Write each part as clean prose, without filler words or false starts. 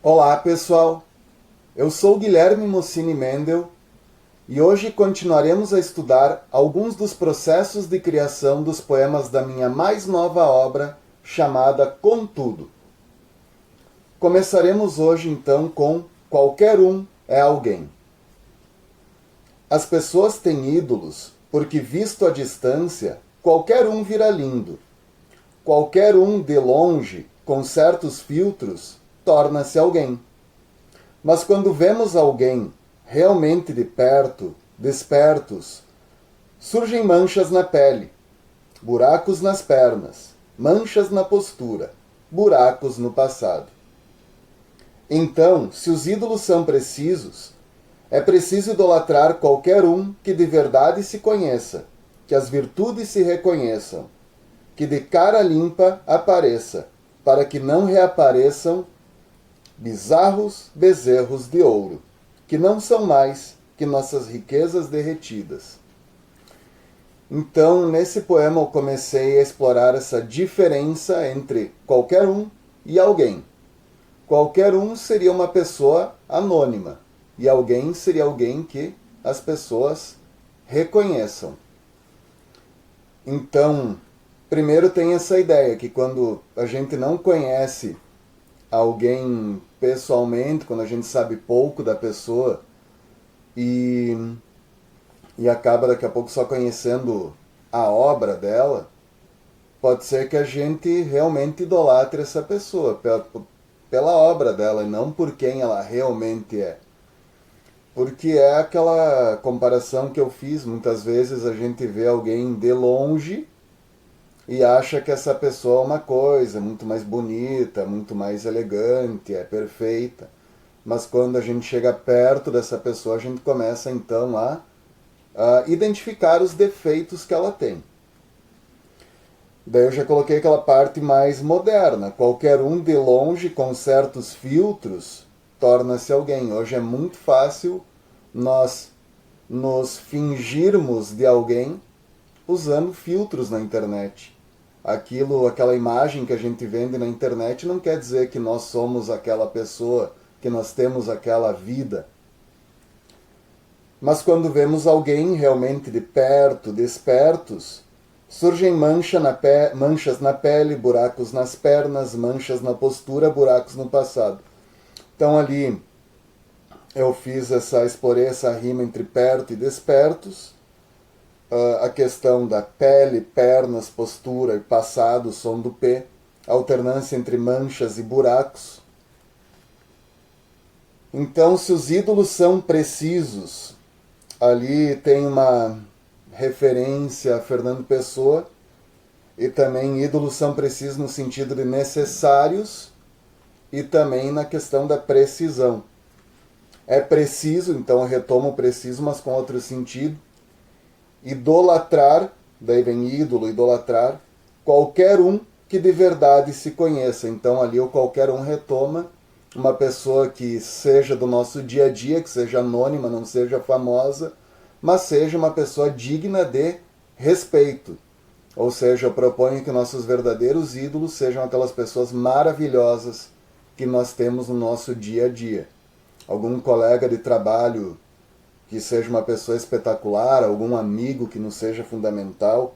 Olá pessoal, eu sou Guilherme Mussini Mendel e hoje continuaremos a estudar alguns dos processos de criação dos poemas da minha mais nova obra, chamada Contudo. Começaremos hoje então com Qualquer Um é Alguém. As pessoas têm ídolos porque, visto à distância, qualquer um vira lindo. Qualquer um de longe, com certos filtros, torna-se alguém. Mas quando vemos alguém realmente de perto, despertos, surgem manchas na pele, buracos nas pernas, manchas na postura, buracos no passado. Então, se os ídolos são precisos, é preciso idolatrar qualquer um que de verdade se conheça, que as virtudes se reconheçam, que de cara limpa apareça, para que não reapareçam bizarros bezerros de ouro, que não são mais que nossas riquezas derretidas. Então, nesse poema eu comecei a explorar essa diferença entre qualquer um e alguém. Qualquer um seria uma pessoa anônima, e alguém seria alguém que as pessoas reconheçam. Então, primeiro tem essa ideia que quando a gente não conhece alguém pessoalmente, quando a gente sabe pouco da pessoa e acaba daqui a pouco só conhecendo a obra dela, pode ser que a gente realmente idolatre essa pessoa pela obra dela e não por quem ela realmente é. Porque é aquela comparação que eu fiz, muitas vezes a gente vê alguém de longe e acha que essa pessoa é uma coisa muito mais bonita, muito mais elegante, é perfeita. Mas quando a gente chega perto dessa pessoa, a gente começa então a identificar os defeitos que ela tem. Daí eu já coloquei aquela parte mais moderna. Qualquer um de longe com certos filtros torna-se alguém. Hoje é muito fácil nós nos fingirmos de alguém usando filtros na internet. Aquela imagem que a gente vende na internet não quer dizer que nós somos aquela pessoa, que nós temos aquela vida. Mas quando vemos alguém realmente de perto, despertos, surgem manchas na pele, buracos nas pernas, manchas na postura, buracos no passado. Então ali eu explorei essa rima entre perto e despertos, a questão da pele, pernas, postura e passado, som do P, a alternância entre manchas e buracos. Então, se os ídolos são precisos, ali tem uma referência a Fernando Pessoa, e também ídolos são precisos no sentido de necessários e também na questão da precisão. É preciso, então eu retomo o preciso, mas com outro sentido. Idolatrar, daí vem ídolo, idolatrar, qualquer um que de verdade se conheça. Então ali o qualquer um retoma uma pessoa que seja do nosso dia a dia, que seja anônima, não seja famosa, mas seja uma pessoa digna de respeito. Ou seja, eu proponho que nossos verdadeiros ídolos sejam aquelas pessoas maravilhosas que nós temos no nosso dia a dia. Algum colega de trabalho que seja uma pessoa espetacular, algum amigo que nos seja fundamental,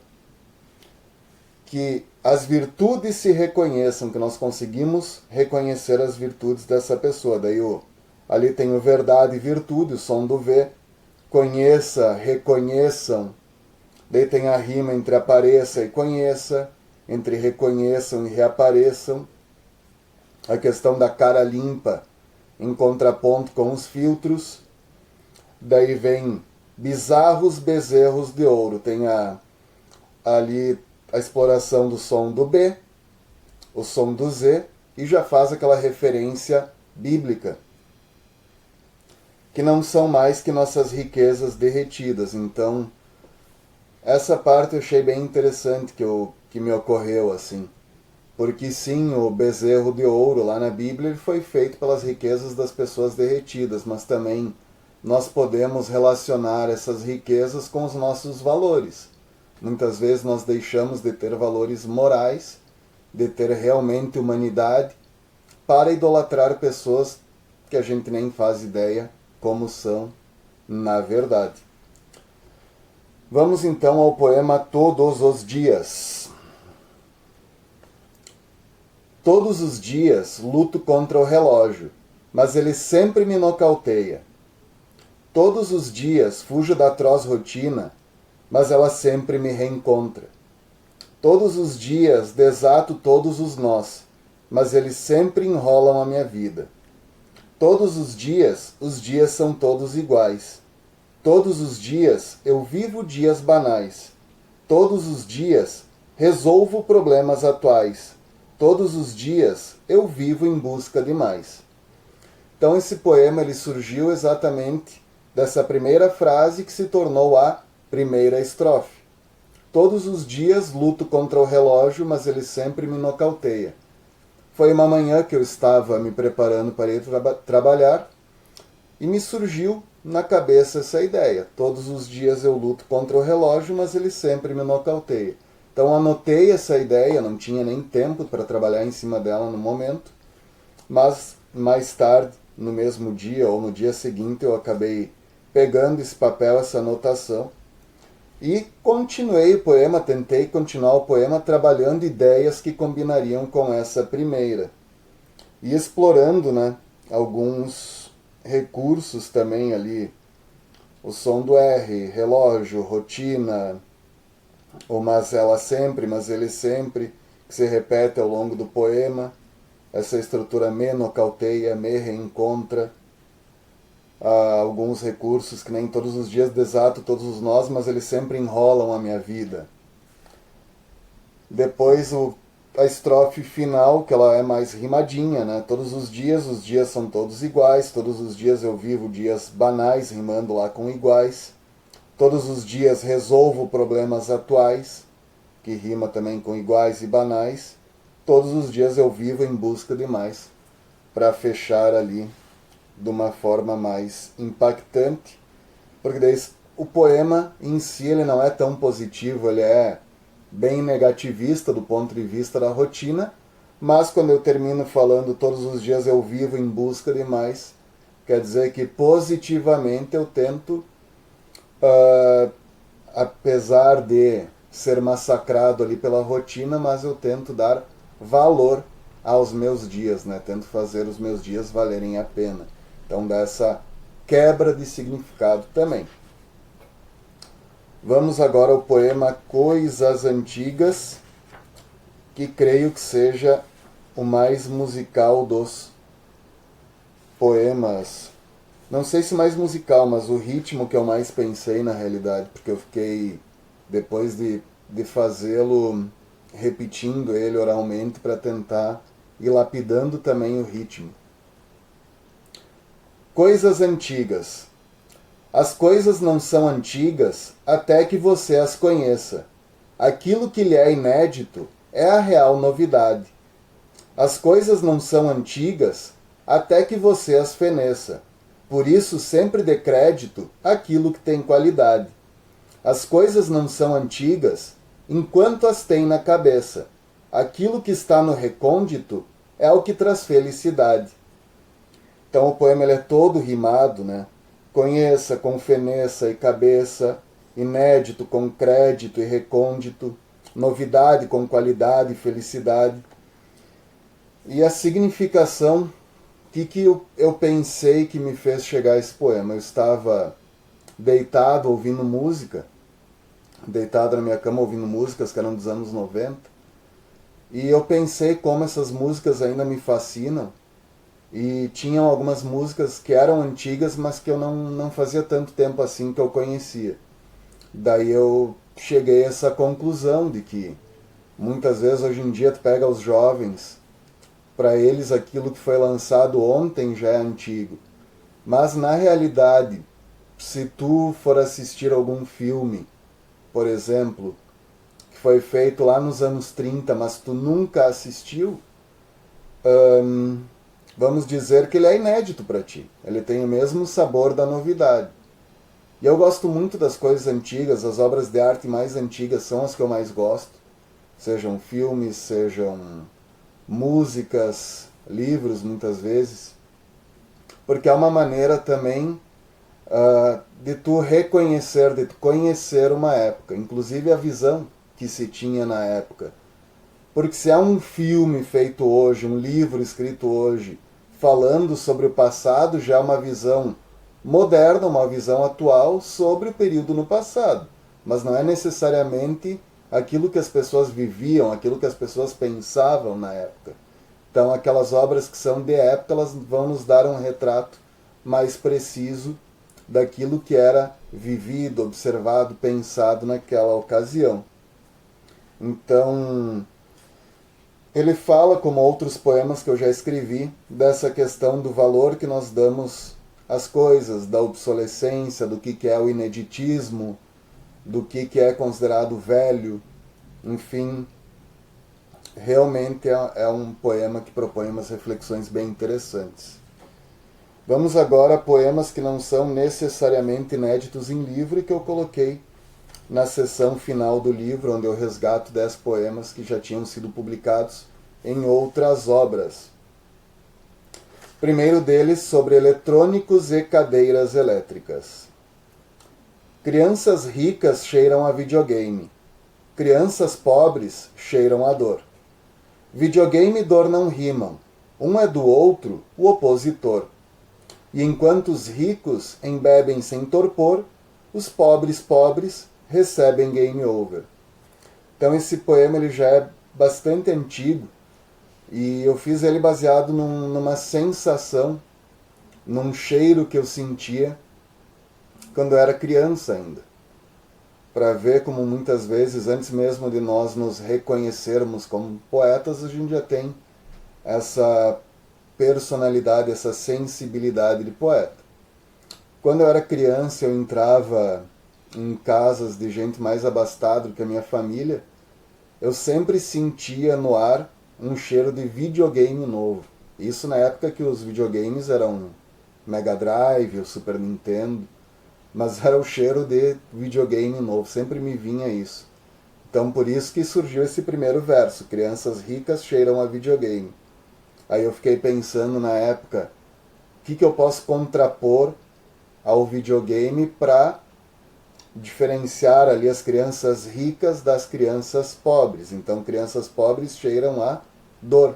que as virtudes se reconheçam, que nós conseguimos reconhecer as virtudes dessa pessoa. Daí ali tem o verdade e virtude, o som do V, conheça, reconheçam. Daí tem a rima entre apareça e conheça, entre reconheçam e reapareçam. A questão da cara limpa, em contraponto com os filtros. Daí vem bizarros bezerros de ouro. Tem ali a exploração do som do B, o som do Z, e já faz aquela referência bíblica, que não são mais que nossas riquezas derretidas. Então, essa parte eu achei bem interessante que me ocorreu assim. Porque sim, o bezerro de ouro lá na Bíblia ele foi feito pelas riquezas das pessoas derretidas, mas também nós podemos relacionar essas riquezas com os nossos valores. Muitas vezes nós deixamos de ter valores morais, de ter realmente humanidade, para idolatrar pessoas que a gente nem faz ideia como são na verdade. Vamos então ao poema Todos os Dias. Todos os dias luto contra o relógio, mas ele sempre me nocauteia. Todos os dias fujo da atroz rotina, mas ela sempre me reencontra. Todos os dias desato todos os nós, mas eles sempre enrolam a minha vida. Todos os dias são todos iguais. Todos os dias eu vivo dias banais. Todos os dias resolvo problemas atuais. Todos os dias eu vivo em busca de mais. Então esse poema ele surgiu exatamente dessa primeira frase que se tornou a primeira estrofe. Todos os dias luto contra o relógio, mas ele sempre me nocauteia. Foi uma manhã que eu estava me preparando para ir trabalhar e me surgiu na cabeça essa ideia. Todos os dias eu luto contra o relógio, mas ele sempre me nocauteia. Então anotei essa ideia, não tinha nem tempo para trabalhar em cima dela no momento, mas mais tarde, no mesmo dia ou no dia seguinte, eu acabei pegando esse papel, essa anotação, e continuei o poema, tentei continuar o poema trabalhando ideias que combinariam com essa primeira. E explorando, né, alguns recursos também ali, o som do R, relógio, rotina, o mas ela sempre, mas ele sempre, que se repete ao longo do poema, essa estrutura me nocauteia, me reencontra, alguns recursos que nem todos os dias desato todos os nós, mas eles sempre enrolam a minha vida. Depois a estrofe final, que ela é mais rimadinha, né? Todos os dias são todos iguais, todos os dias eu vivo dias banais, rimando lá com iguais. Todos os dias resolvo problemas atuais, que rima também com iguais e banais. Todos os dias eu vivo em busca de mais, para fechar ali de uma forma mais impactante, porque daí o poema em si ele não é tão positivo, ele é bem negativista do ponto de vista da rotina, mas quando eu termino falando todos os dias eu vivo em busca de mais, quer dizer que positivamente eu tento, apesar de ser massacrado ali pela rotina, mas eu tento dar valor aos meus dias, né? Tento fazer os meus dias valerem a pena. Então, dessa quebra de significado também. Vamos agora ao poema Coisas Antigas, que creio que seja o mais musical dos poemas. Não sei se mais musical, mas o ritmo que eu mais pensei na realidade, porque eu fiquei, depois de fazê-lo, repetindo ele oralmente para tentar ir lapidando também o ritmo. Coisas antigas. As coisas não são antigas até que você as conheça. Aquilo que lhe é inédito é a real novidade. As coisas não são antigas até que você as feneça. Por isso sempre dê crédito àquilo que tem qualidade. As coisas não são antigas enquanto as tem na cabeça. Aquilo que está no recôndito é o que traz felicidade. Então o poema ele é todo rimado, né? Conheça com feneça e cabeça, inédito com crédito e recôndito, novidade com qualidade e felicidade. E a significação que eu pensei que me fez chegar a esse poema. Eu estava deitado ouvindo música, deitado na minha cama ouvindo músicas que eram dos anos 90, e eu pensei como essas músicas ainda me fascinam. E tinham algumas músicas que eram antigas, mas que eu não fazia tanto tempo assim que eu conhecia. Daí eu cheguei a essa conclusão de que muitas vezes hoje em dia tu pega os jovens, para eles aquilo que foi lançado ontem já é antigo. Mas na realidade, se tu for assistir algum filme, por exemplo, que foi feito lá nos anos 30, mas tu nunca assistiu, vamos dizer que ele é inédito para ti. Ele tem o mesmo sabor da novidade. E eu gosto muito das coisas antigas, as obras de arte mais antigas são as que eu mais gosto. Sejam filmes, sejam músicas, livros muitas vezes, porque é uma maneira também de tu reconhecer, de tu conhecer uma época, inclusive a visão que se tinha na época. Porque se há um filme feito hoje, um livro escrito hoje, falando sobre o passado, já é uma visão moderna, uma visão atual sobre o período no passado. Mas não é necessariamente aquilo que as pessoas viviam, aquilo que as pessoas pensavam na época. Então, aquelas obras que são de época, elas vão nos dar um retrato mais preciso daquilo que era vivido, observado, pensado naquela ocasião. Então, ele fala, como outros poemas que eu já escrevi, dessa questão do valor que nós damos às coisas, da obsolescência, do que é o ineditismo, do que é considerado velho, enfim. Realmente é um poema que propõe umas reflexões bem interessantes. Vamos agora a poemas que não são necessariamente inéditos em livro e que eu coloquei na seção final do livro, onde eu resgato 10 poemas que já tinham sido publicados em outras obras. Primeiro deles, sobre eletrônicos e cadeiras elétricas. Crianças ricas cheiram a videogame. Crianças pobres cheiram a dor. Videogame e dor não rimam. Um é do outro o opositor. E enquanto os ricos embebem sem torpor, os pobres recebem game over. Então esse poema ele já é bastante antigo e eu fiz ele baseado numa sensação, num cheiro que eu sentia quando eu era criança ainda. Para ver como muitas vezes, antes mesmo de nós nos reconhecermos como poetas, a gente já tem essa personalidade, essa sensibilidade de poeta. Quando eu era criança, eu entrava em casas de gente mais abastada do que a minha família, eu sempre sentia no ar um cheiro de videogame novo. Isso na época que os videogames eram Mega Drive, o Super Nintendo, mas era o cheiro de videogame novo, sempre me vinha isso. Então por isso que surgiu esse primeiro verso, crianças ricas cheiram a videogame. Aí eu fiquei pensando na época, o que eu posso contrapor ao videogame para diferenciar ali as crianças ricas das crianças pobres. Então crianças pobres cheiram a dor.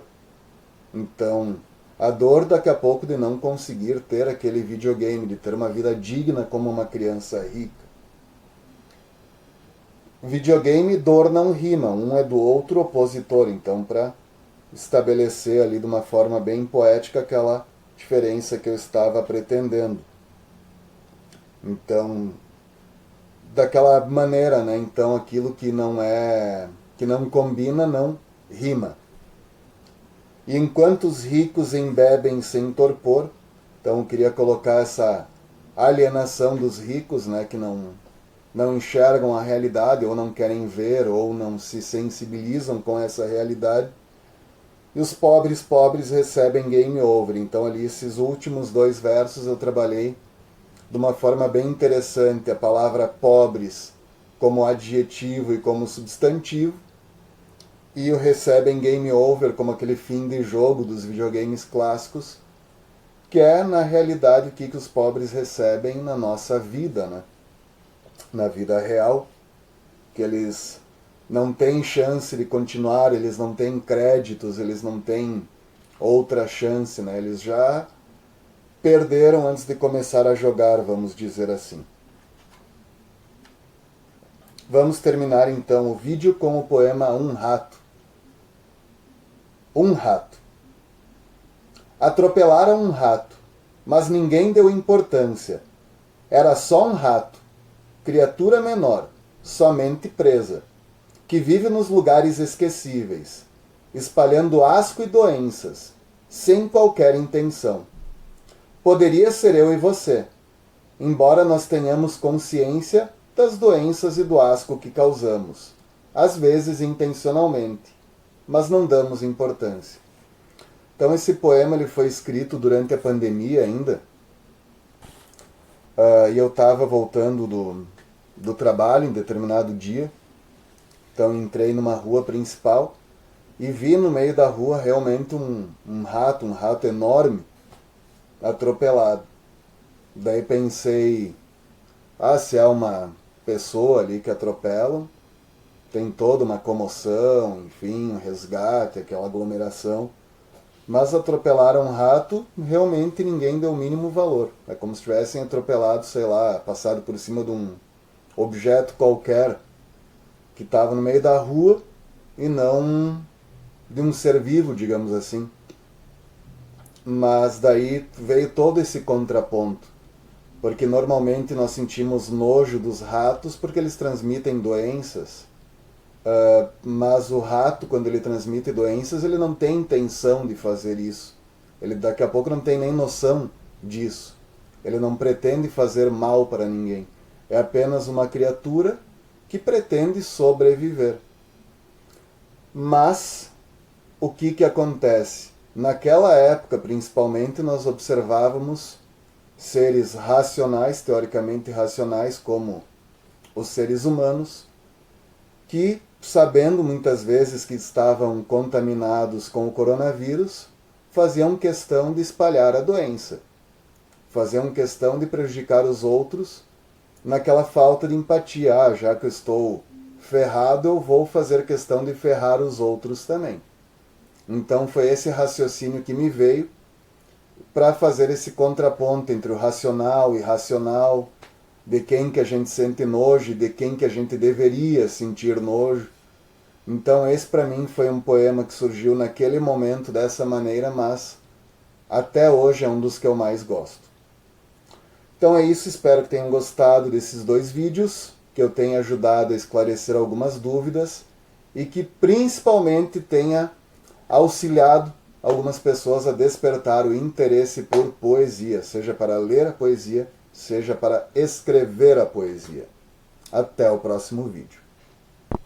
Então a dor daqui a pouco de não conseguir ter aquele videogame, de ter uma vida digna como uma criança rica. Videogame e dor não rimam, um é do outro opositor. Então para estabelecer ali de uma forma bem poética aquela diferença que eu estava pretendendo. Então, daquela maneira, né? Então aquilo que não combina não rima. E enquanto os ricos embebem sem torpor, então eu queria colocar essa alienação dos ricos, né, que não enxergam a realidade, ou não querem ver, ou não se sensibilizam com essa realidade. E os pobres recebem game over. Então ali esses últimos 2 versos eu trabalhei de uma forma bem interessante a palavra pobres como adjetivo e como substantivo, e o recebem game over como aquele fim de jogo dos videogames clássicos, que é na realidade o que os pobres recebem na nossa vida, né? Na vida real, que eles não têm chance de continuar, eles não têm créditos, eles não têm outra chance, né? Eles já perderam antes de começar a jogar, vamos dizer assim. Vamos terminar então o vídeo com o poema Um Rato. Um rato. Atropelaram um rato, mas ninguém deu importância. Era só um rato, criatura menor, somente presa, que vive nos lugares esquecíveis, espalhando asco e doenças, sem qualquer intenção. Poderia ser eu e você, embora nós tenhamos consciência das doenças e do asco que causamos, às vezes intencionalmente, mas não damos importância. Então esse poema ele foi escrito durante a pandemia ainda, e eu estava voltando do trabalho em determinado dia, então entrei numa rua principal e vi no meio da rua realmente um rato enorme, atropelado. Daí pensei, se é uma pessoa ali que atropelam, tem toda uma comoção, enfim, um resgate, aquela aglomeração. Mas atropelaram um rato, realmente ninguém deu o mínimo valor. É como se tivessem atropelado, sei lá, passado por cima de um objeto qualquer que estava no meio da rua e não de um ser vivo, digamos assim. Mas daí veio todo esse contraponto, porque normalmente nós sentimos nojo dos ratos porque eles transmitem doenças, mas o rato, quando ele transmite doenças, ele não tem intenção de fazer isso. Ele daqui a pouco não tem nem noção disso. Ele não pretende fazer mal para ninguém. É apenas uma criatura que pretende sobreviver. Mas o que acontece? Naquela época, principalmente, nós observávamos seres racionais, teoricamente racionais, como os seres humanos, que, sabendo muitas vezes que estavam contaminados com o coronavírus, faziam questão de espalhar a doença, faziam questão de prejudicar os outros naquela falta de empatia. Já que eu estou ferrado, eu vou fazer questão de ferrar os outros também. Então foi esse raciocínio que me veio para fazer esse contraponto entre o racional e irracional, de quem que a gente sente nojo e de quem que a gente deveria sentir nojo. Então esse para mim foi um poema que surgiu naquele momento dessa maneira, mas até hoje é um dos que eu mais gosto. Então é isso, espero que tenham gostado desses 2 vídeos, que eu tenha ajudado a esclarecer algumas dúvidas e que principalmente tenha auxiliado algumas pessoas a despertar o interesse por poesia, seja para ler a poesia, seja para escrever a poesia. Até o próximo vídeo.